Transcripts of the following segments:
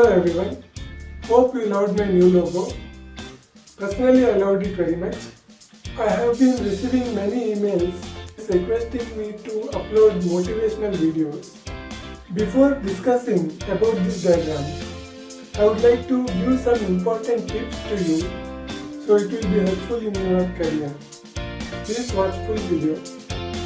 Hello everyone, hope you loved my new logo. Personally I loved it very much. I have been receiving many emails requesting me to upload motivational videos. Before discussing about this diagram, I would like to give some important tips to you so it will be helpful in your career. Please watch full video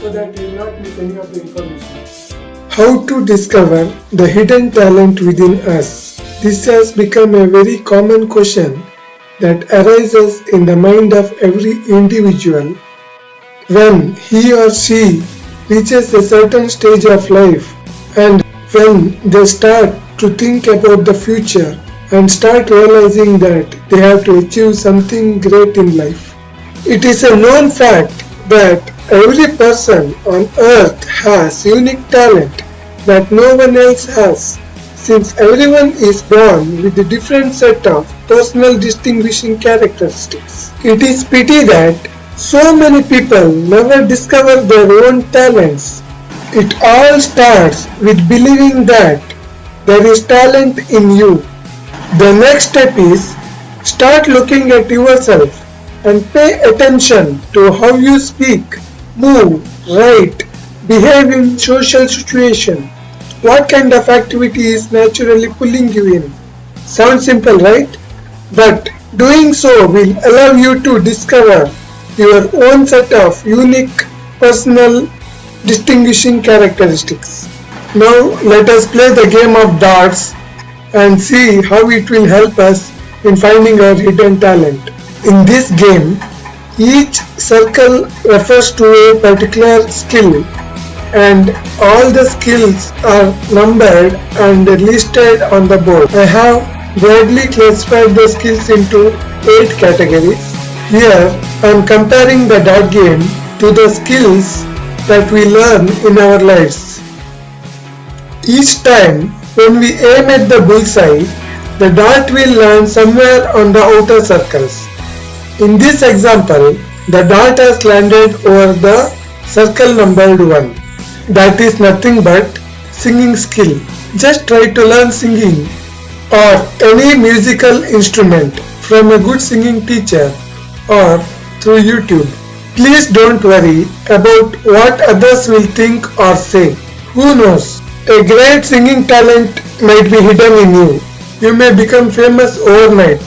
so that you will not miss any of the information. How to discover the hidden talent within us? This has become a very common question that arises in the mind of every individual when he or she reaches a certain stage of life and when they start to think about the future and start realizing that they have to achieve something great in life. It is a known fact that every person on earth has unique talent that no one else has, since everyone is born with a different set of personal distinguishing characteristics. It is pity that so many people never discover their own talents. It all starts with believing that there is talent in you. The next step is start looking at yourself and pay attention to how you speak, move, write, behave in social situations. What kind of activity is naturally pulling you in? Sounds simple, right? But doing so will allow you to discover your own set of unique personal distinguishing characteristics. Now let us play the game of darts and see how it will help us in finding our hidden talent. In this game, each circle refers to a particular skill and all the skills are numbered and listed on the board. I have broadly classified the skills into 8 categories. Here I am comparing the dart game to the skills that we learn in our lives. Each time when we aim at the bullseye, the dart will land somewhere on the outer circles. In this example, the dart has landed over the circle numbered 1. That is nothing but singing skill. Just try to learn singing or any musical instrument from a good singing teacher or through YouTube. Please don't worry about what others will think or say. Who knows? A great singing talent might be hidden in you. You may become famous overnight.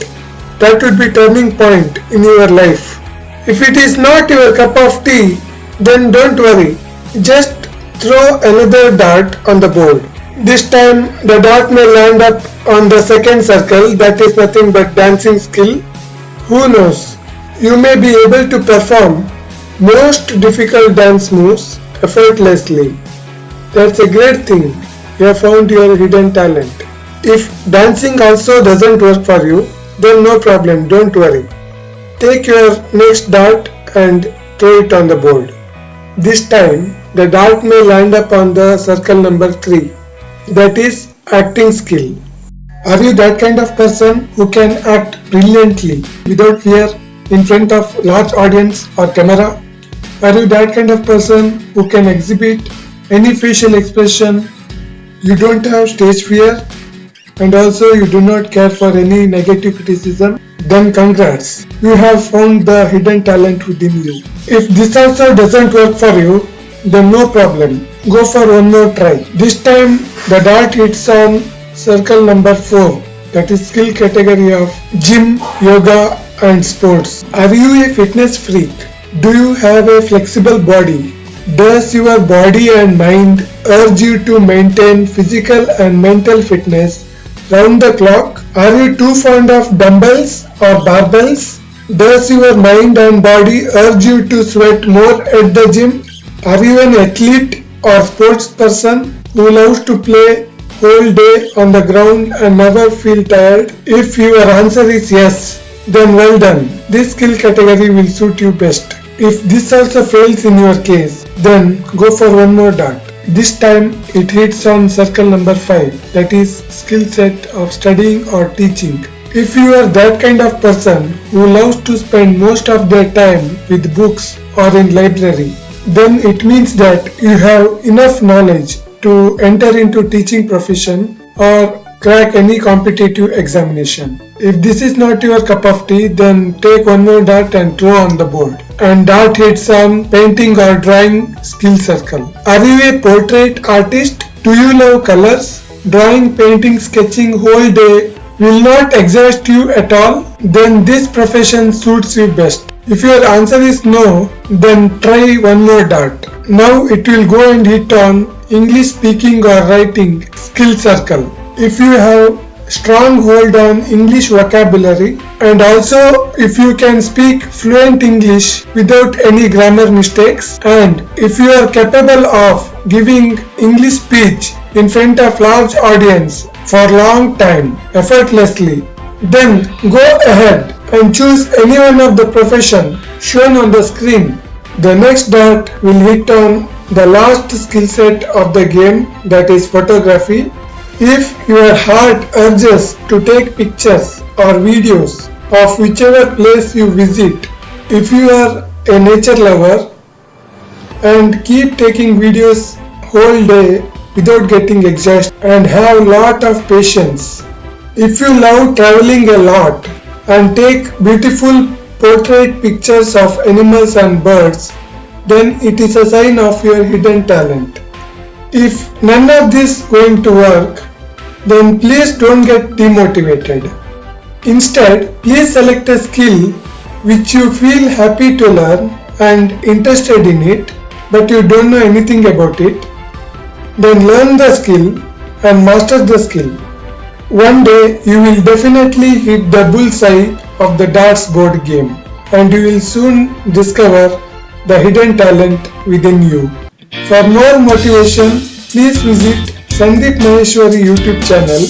That would be a turning point in your life. If it is not your cup of tea, then don't worry. Just throw another dart on the board. This time the dart may land up on the second circle, that is nothing but dancing skill. Who knows? You may be able to perform most difficult dance moves effortlessly. That's a great thing. You have found your hidden talent. If dancing also doesn't work for you, then no problem, don't worry. Take your next dart and throw it on the board. This time the dart may land up on the circle number 3. That is acting skill. Are you that kind of person who can act brilliantly without fear in front of large audience or camera? Are you that kind of person who can exhibit any facial expression? You don't have stage fear and also you do not care for any negative criticism? Then congrats, you have found the hidden talent within you. If this also doesn't work for you, then no problem, go for one more try. This time the dart hits on circle number 4, that is skill category of gym, yoga and sports. Are you a fitness freak? Do you have a flexible body? Does your body and mind urge you to maintain physical and mental fitness round the clock? Are you too fond of dumbbells or barbells? Does your mind and body urge you to sweat more at the gym? Are you an athlete or sports person who loves to play whole day on the ground and never feel tired? If your answer is yes, then well done. This skill category will suit you best. If this also fails in your case, then go for one more dart. This time it hits on circle number 5, that is skill set of studying or teaching. If you are that kind of person who loves to spend most of their time with books or in library, then it means that you have enough knowledge to enter into teaching profession or crack any competitive examination. If this is not your cup of tea, then take one more dart and throw on the board. And dart hits on painting or drawing skill circle. Are you a portrait artist? Do you love colors? Drawing, painting, sketching whole day will not exhaust you at all? Then this profession suits you best. If your answer is no, then try one more dart. Now it will go and hit on English speaking or writing skill circle. If you have strong hold on English vocabulary and also if you can speak fluent English without any grammar mistakes, and if you are capable of giving English speech in front of large audience for long time effortlessly, then go ahead and choose any one of the profession shown on the screen. The next dart will hit on the last skill set of the game, that is photography. If your heart urges to take pictures or videos of whichever place you visit, if you are a nature lover and keep taking videos whole day without getting exhausted and have lot of patience, if you love traveling a lot and take beautiful portrait pictures of animals and birds, then it is a sign of your hidden talent. If none of this going to work, then please don't get demotivated. Instead, please select a skill which you feel happy to learn and interested in it, but you don't know anything about it. Then learn the skill and master the skill. One day you will definitely hit the bullseye of the darts board game, and you will soon discover the hidden talent within you. For more motivation, please visit Sandeep Maheshwari YouTube channel